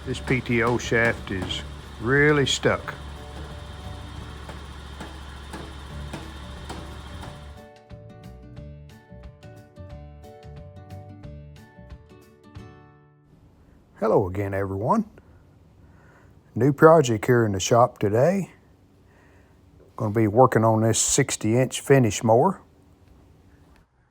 This PTO shaft is really stuck. Hello again, everyone. New project here in the shop today. Going to be working on this 60-inch finish mower.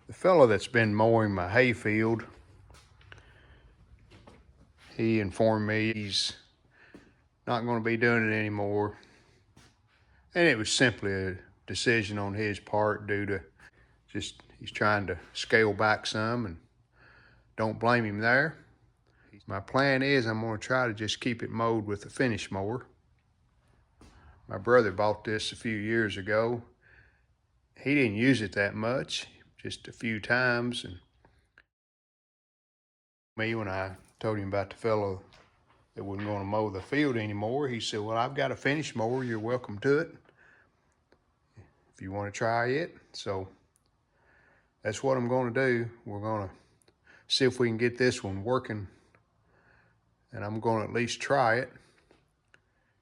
The fellow that's been mowing my hay field, he informed me he's not going to be doing it anymore. And it was simply a decision on his part due to just he's trying to scale back some, and don't blame him there. My plan is I'm going to try to just keep it mowed with a finish mower. My brother bought this a few years ago. He didn't use it that much, just a few times. And me, when I told him about the fellow that wasn't going to mow the field anymore, he said, well, I've got a finish mower. You're welcome to it if you want to try it. So that's what I'm going to do. We're going to see if we can get this one working, and I'm going to at least try it.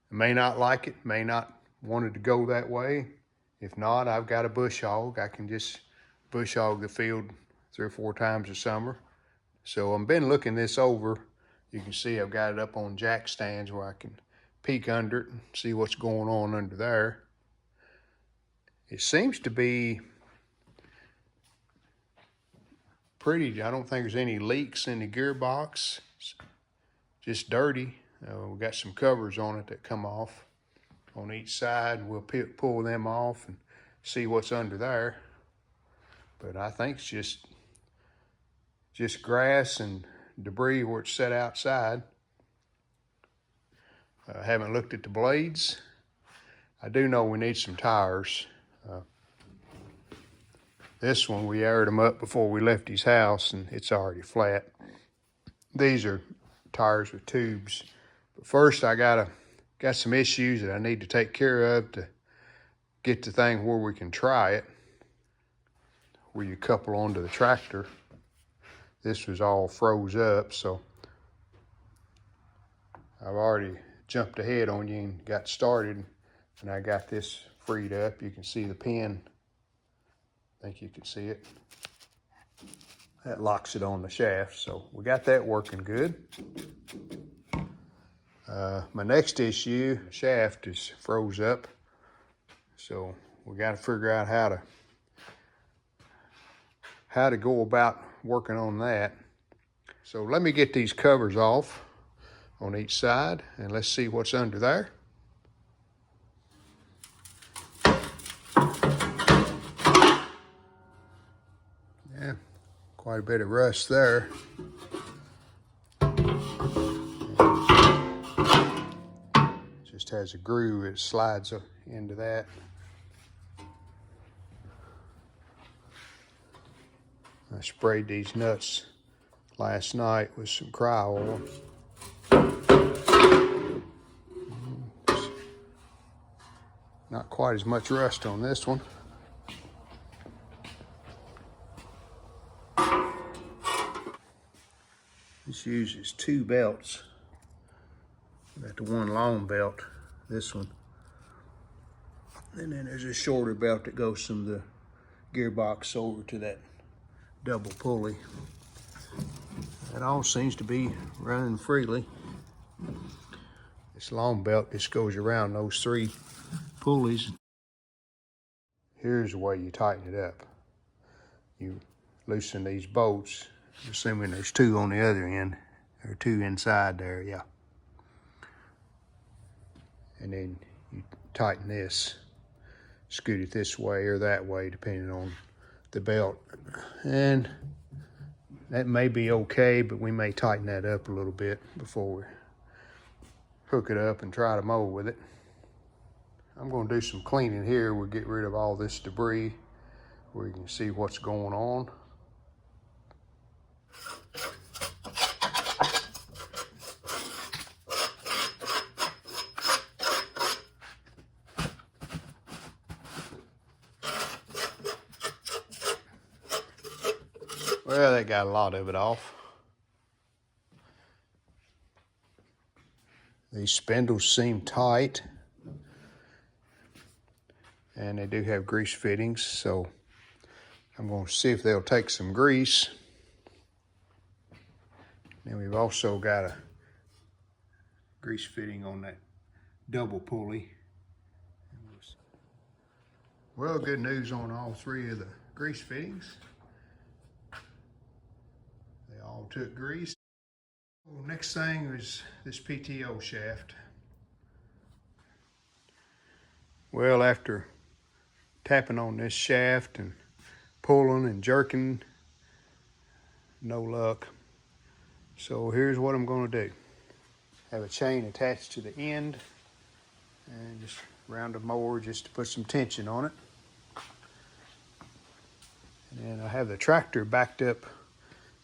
I may not like it, may not want it to go that way. If not, I've got a bush hog. I can just bush hog the field 3 or 4 times a summer. So I've been looking this over. You can see I've got it up on jack stands where I can peek under it and see what's going on under there. It seems to be pretty. I don't think there's any leaks in the gearbox. It's just dirty. We've got some covers on it that come off on each side. We'll pull them off and see what's under there. But I think it's just grass and debris where it's set outside. I haven't looked at the blades. I do know we need some tires. This one, we aired them up before we left his house, and it's already flat. These are tires with tubes. But first, I got some issues that I need to take care of to get the thing where we can try it, where you couple onto the tractor. This was all froze up, so I've already jumped ahead on you and got started, and I got this freed up. You can see the pin. I think you can see it. That locks it on the shaft, so we got that working good. My next issue, shaft is froze up, so we got to figure out how to go about working on that. So let me get these covers off on each side, and let's see what's under there. Yeah, quite a bit of rust there. Just has a groove, it slides into that. I sprayed these nuts last night with some cryo oil. Not quite as much rust on this one. This uses 2 belts. Got the one long belt, this one. And then there's a shorter belt that goes from the gearbox over to that double pulley. That all seems to be running freely. This long belt just goes around those 3 pulleys. Here's the way you tighten it up. You loosen these bolts, assuming there's 2 on the other end, or 2 inside there, yeah. And then you tighten this, scoot it this way or that way, depending on the belt. And that may be okay, but we may tighten that up a little bit before we hook it up and try to mow with it. I'm going to do some cleaning here. We'll get rid of all this debris where you can see what's going on. Well, that got a lot of it off. These spindles seem tight, and they do have grease fittings, so I'm going to see if they'll take some grease. Then we've also got a grease fitting on that double pulley. Well, good news on all three of the grease fittings. They all took grease. Well, next thing is this PTO shaft. Well, after tapping on this shaft and pulling and jerking, no luck. So here's what I'm going to do. Have a chain attached to the end and just round a mower just to put some tension on it. And I have the tractor backed up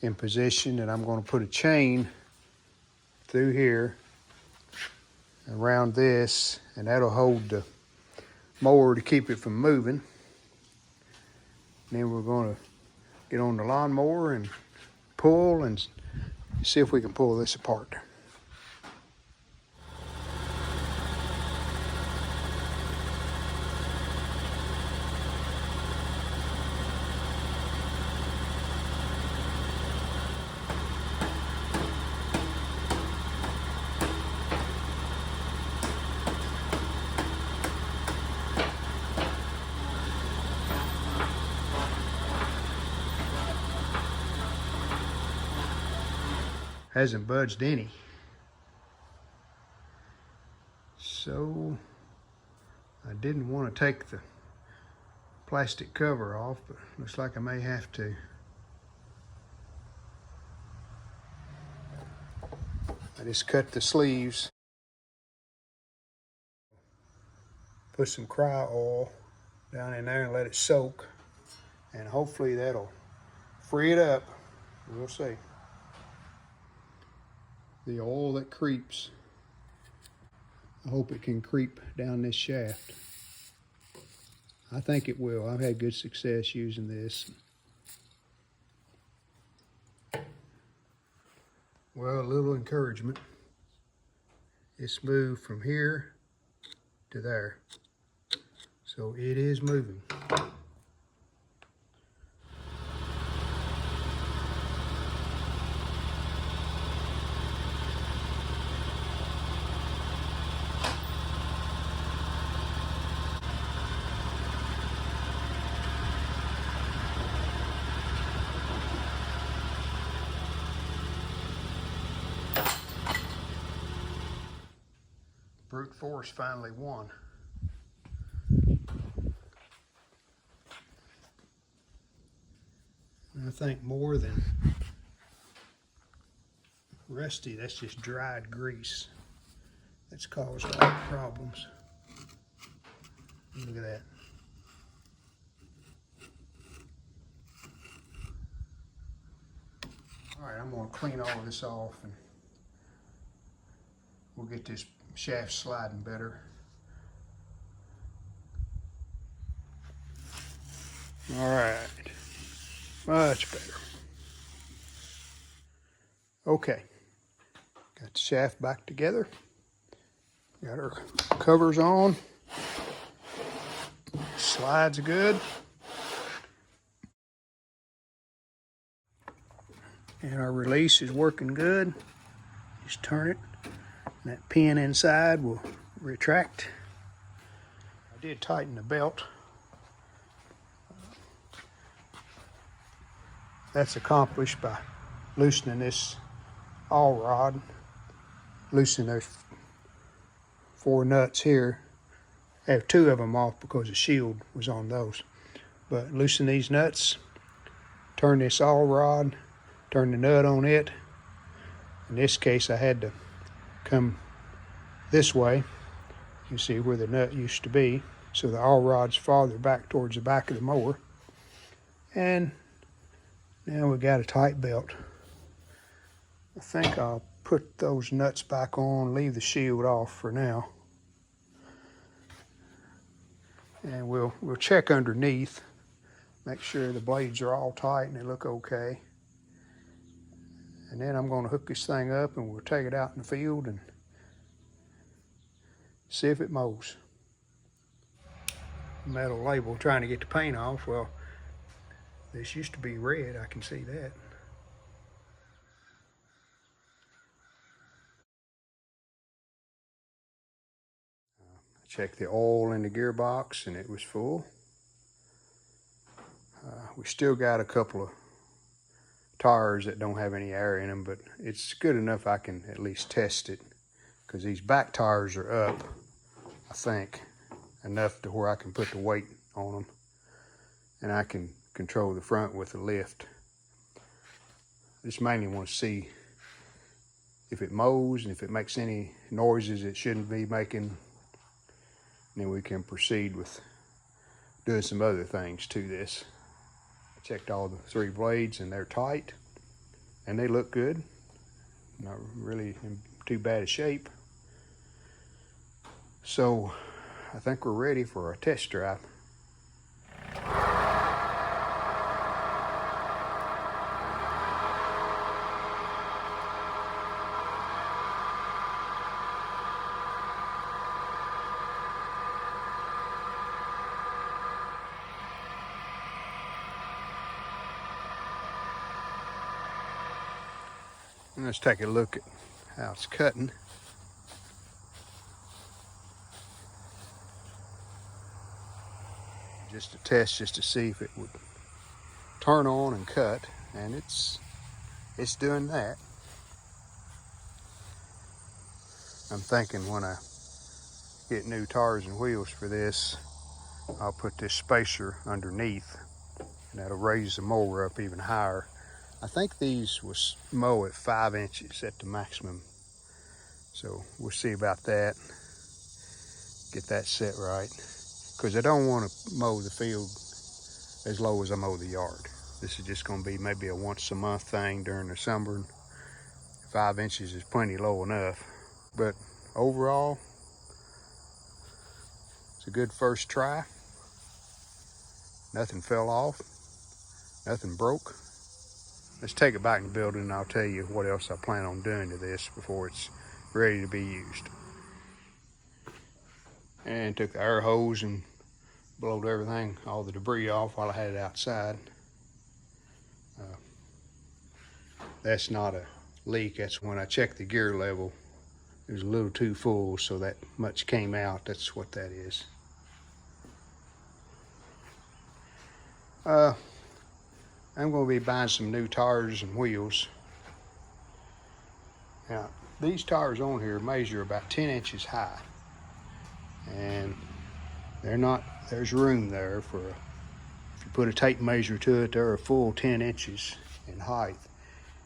in position, and I'm going to put a chain through here around this, and that'll hold the mower to keep it from moving. And then we're going to get on the lawnmower and pull and see if we can pull this apart. Hasn't budged any. So I didn't want to take the plastic cover off, but looks like I may have to. I just cut the sleeves. Put some cry oil down in there and let it soak, and hopefully that'll free it up. We'll see. The oil that creeps, I hope it can creep down this shaft. I think it will. I've had good success using this. Well, a little encouragement. It's moved from here to there. So it is moving. Brute force finally won. I think more than rusty, that's just dried grease that's caused all the problems. Look at that. All right, I'm going to clean all of this off and we'll get this shaft sliding better. All right, much better. Okay, got the shaft back together. Got our covers on. Slides good. And our release is working good. Just turn it. And that pin inside will retract. I did tighten the belt. That's accomplished by loosening this all rod. Loosening those 4 nuts here. I have 2 of them off because the shield was on those. But loosen these nuts, turn this all rod, turn the nut on it. In this case, I had to come this way. You can see where the nut used to be. So the all rod's farther back towards the back of the mower. And now we got a tight belt. I think I'll put those nuts back on, leave the shield off for now. And we'll check underneath, make sure the blades are all tight and they look okay. And then I'm going to hook this thing up and we'll take it out in the field and See if it mows. Metal label trying to get the paint off. Well, this used to be red, I can see that. I checked the oil in the gearbox and it was full. We still got a couple of tires that don't have any air in them, but it's good enough I can at least test it, because these back tires are up, I think, enough to where I can put the weight on them and I can control the front with the lift. I just mainly want to see if it mows and if it makes any noises it shouldn't be making. And then we can proceed with doing some other things to this. I checked all the 3 blades and they're tight and they look good. Not really in too bad a shape. So I think we're ready for a test drive. And let's take a look at how it's cutting. Just a test, just to see if it would turn on and cut, and it's doing that. I'm thinking when I get new tires and wheels for this, I'll put this spacer underneath, and that'll raise the mower up even higher. I think these will mow at 5 inches at the maximum. So we'll see about that. Get that set right. Because I don't want to mow the field as low as I mow the yard. This is just going to be maybe a once a month thing during the summer. 5 inches is plenty low enough. But overall, it's a good first try. Nothing fell off. Nothing broke. Let's take it back in the building and I'll tell you what else I plan on doing to this before it's ready to be used. And took the air hose and blowed everything, all the debris off while I had it outside. That's not a leak. That's when I checked the gear level. It was a little too full, so that much came out. That's what that is. I'm going to be buying some new tires and wheels. Now, these tires on here measure about 10 inches high. And they're not, there's room there for, if you put a tape measure to it, they're a full 10 inches in height.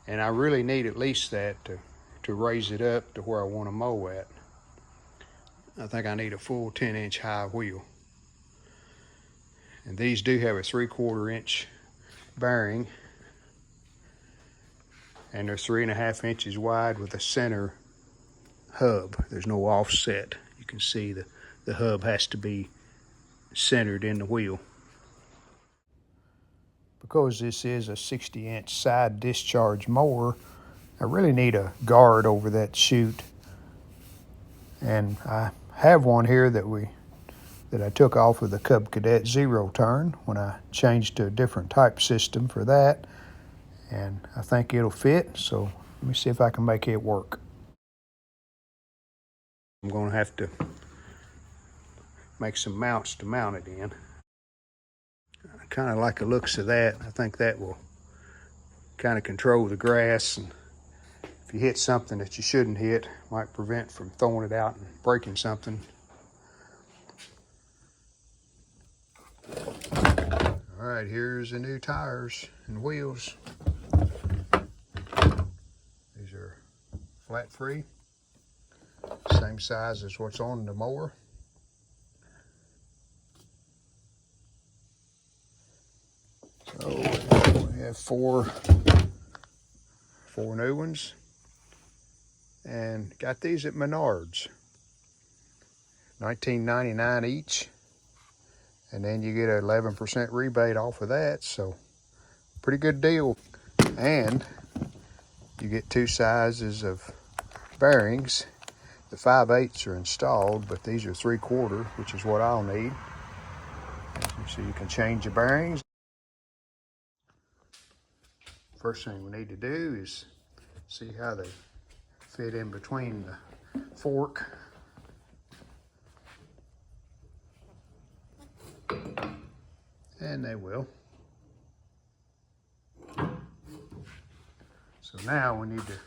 And I really need at least that to raise it up to where I want to mow at. I think I need a full 10-inch high wheel. And these do have a 3/4 inch bearing, and they're 3.5 inches wide with a center hub. There's no offset. You can see the hub has to be centered in the wheel. Because this is a 60-inch side discharge mower, I really need a guard over that chute. And I have one here that I took off of the Cub Cadet Zero Turn when I changed to a different type system for that. And I think it'll fit, so let me see if I can make it work. I'm gonna have to make some mounts to mount it in. I kind of like the looks of that. I think that will kind of control the grass, and if you hit something that you shouldn't hit, might prevent from throwing it out and breaking something. All right, here's the new tires and wheels. These are flat free, same size as what's on the mower. So we have four new ones, and got these at Menards, $19.99 each. And then you get an 11% rebate off of that, so pretty good deal. And you get 2 sizes of bearings. The 5/8 are installed, but these are 3/4, which is what I'll need. So you can change the bearings. First thing we need to do is see how they fit in between the fork. And they will. So now we need to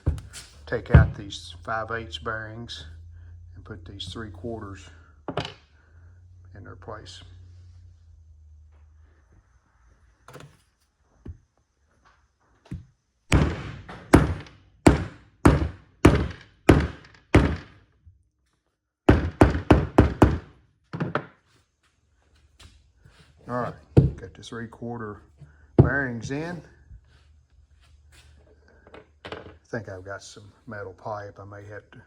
take out these 5/8 bearings and put these 3/4 in their place. All right, got the 3/4 bearings in. I think I've got some metal pipe. I may have to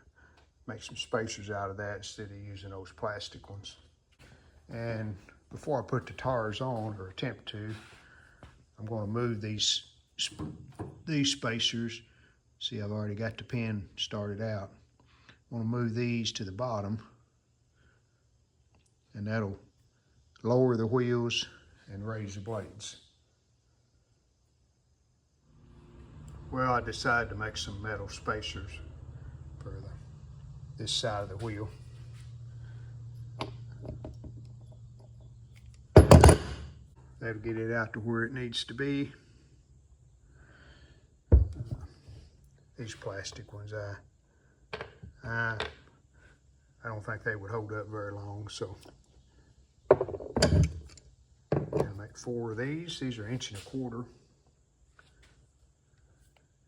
make some spacers out of that instead of using those plastic ones. And before I put the tires on, or attempt to, I'm going to move these spacers. See, I've already got the pin started out. I'm going to move these to the bottom, and that'll lower the wheels and raise the blades. Well, I decided to make some metal spacers for this side of the wheel. That'll get it out to where it needs to be. These plastic ones, I don't think they would hold up very long, so I'm gonna make 4 of these. These are 1 1/4 inches,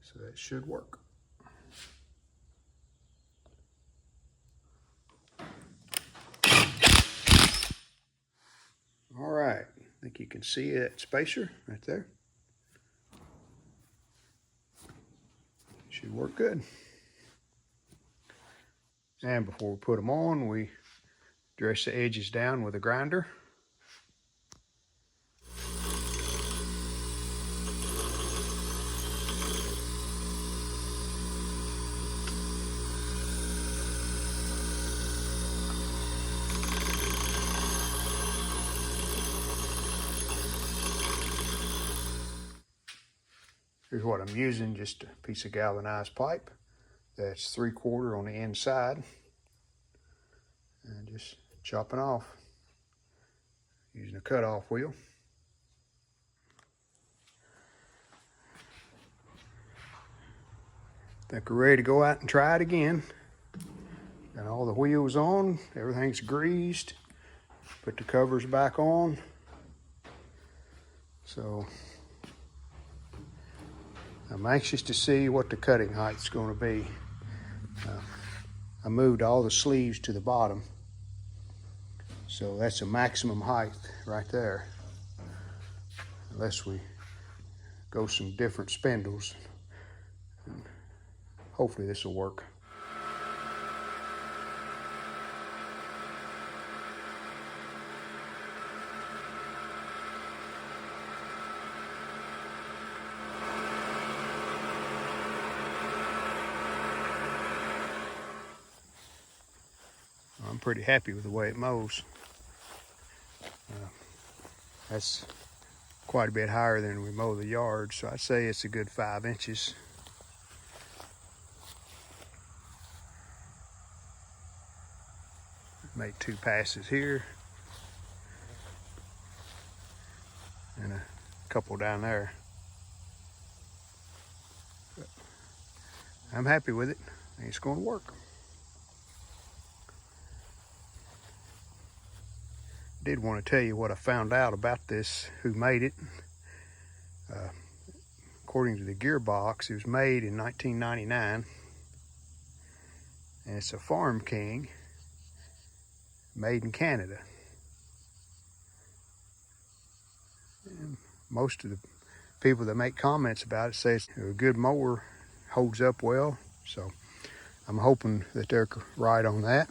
so that should work. All right, I think you can see that spacer right there. Should work good. And before we put them on, we dress the edges down with a grinder. Here's what I'm using, just a piece of galvanized pipe. That's 3/4 on the inside. And just chopping off using a cutoff wheel. Think we're ready to go out and try it again. Got all the wheels on, everything's greased. Put the covers back on. So I'm anxious to see what the cutting height's going to be. I moved all the sleeves to the bottom, so that's a maximum height right there, unless we go some different spindles. Hopefully this will work. I'm pretty happy with the way it mows. That's quite a bit higher than we mow the yard, so I'd say it's a good 5 inches. Make 2 passes here and a couple down there. But I'm happy with it. I think it's going to work. Did want to tell you what I found out about this, who made it. According to the gearbox, it was made in 1999, and it's a Farm King made in Canada. And most of the people that make comments about it say it's a good mower, holds up well, so I'm hoping that they're right on that.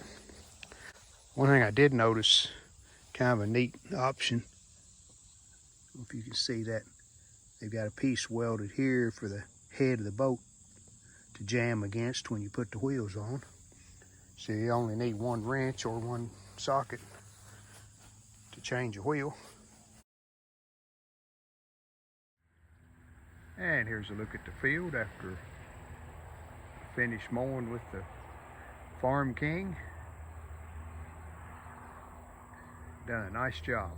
One thing I did notice, kind of a neat option. I don't know if you can see that. They've got a piece welded here for the head of the boat to jam against when you put the wheels on. See, you only need one wrench or one socket to change a wheel. And here's a look at the field after finished mowing with the Farm King. Done a nice job.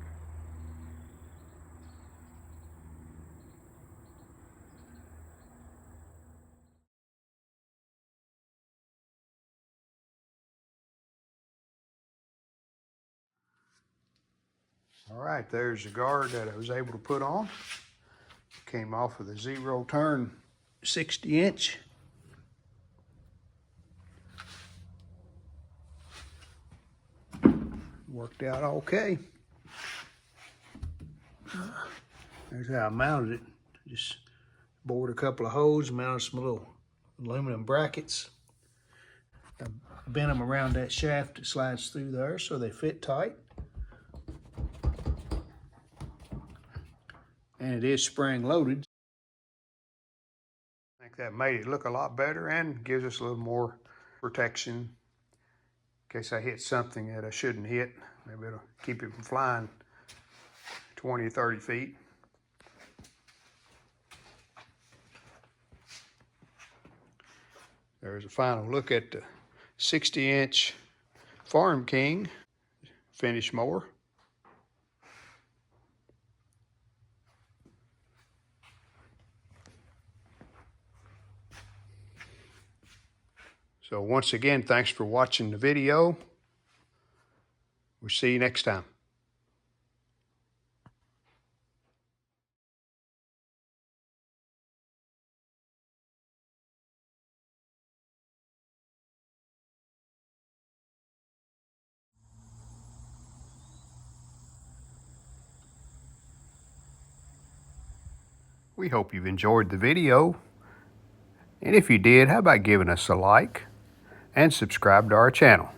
All right, there's the guard that I was able to put on. Came off of the zero turn 60-inch. Worked out okay. There's how I mounted it. Just bored a couple of holes, mounted some little aluminum brackets. I bent them around that shaft that slides through there so they fit tight. And it is spring loaded. I think that made it look a lot better and gives us a little more protection in case I hit something that I shouldn't hit. Maybe it'll keep it from flying 20 or 30 feet. There's a final look at the 60-inch Farm King finish mower. So once again, thanks for watching the video. We'll see you next time. We hope you've enjoyed the video. And if you did, how about giving us a like and subscribe to our channel?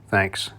Thanks.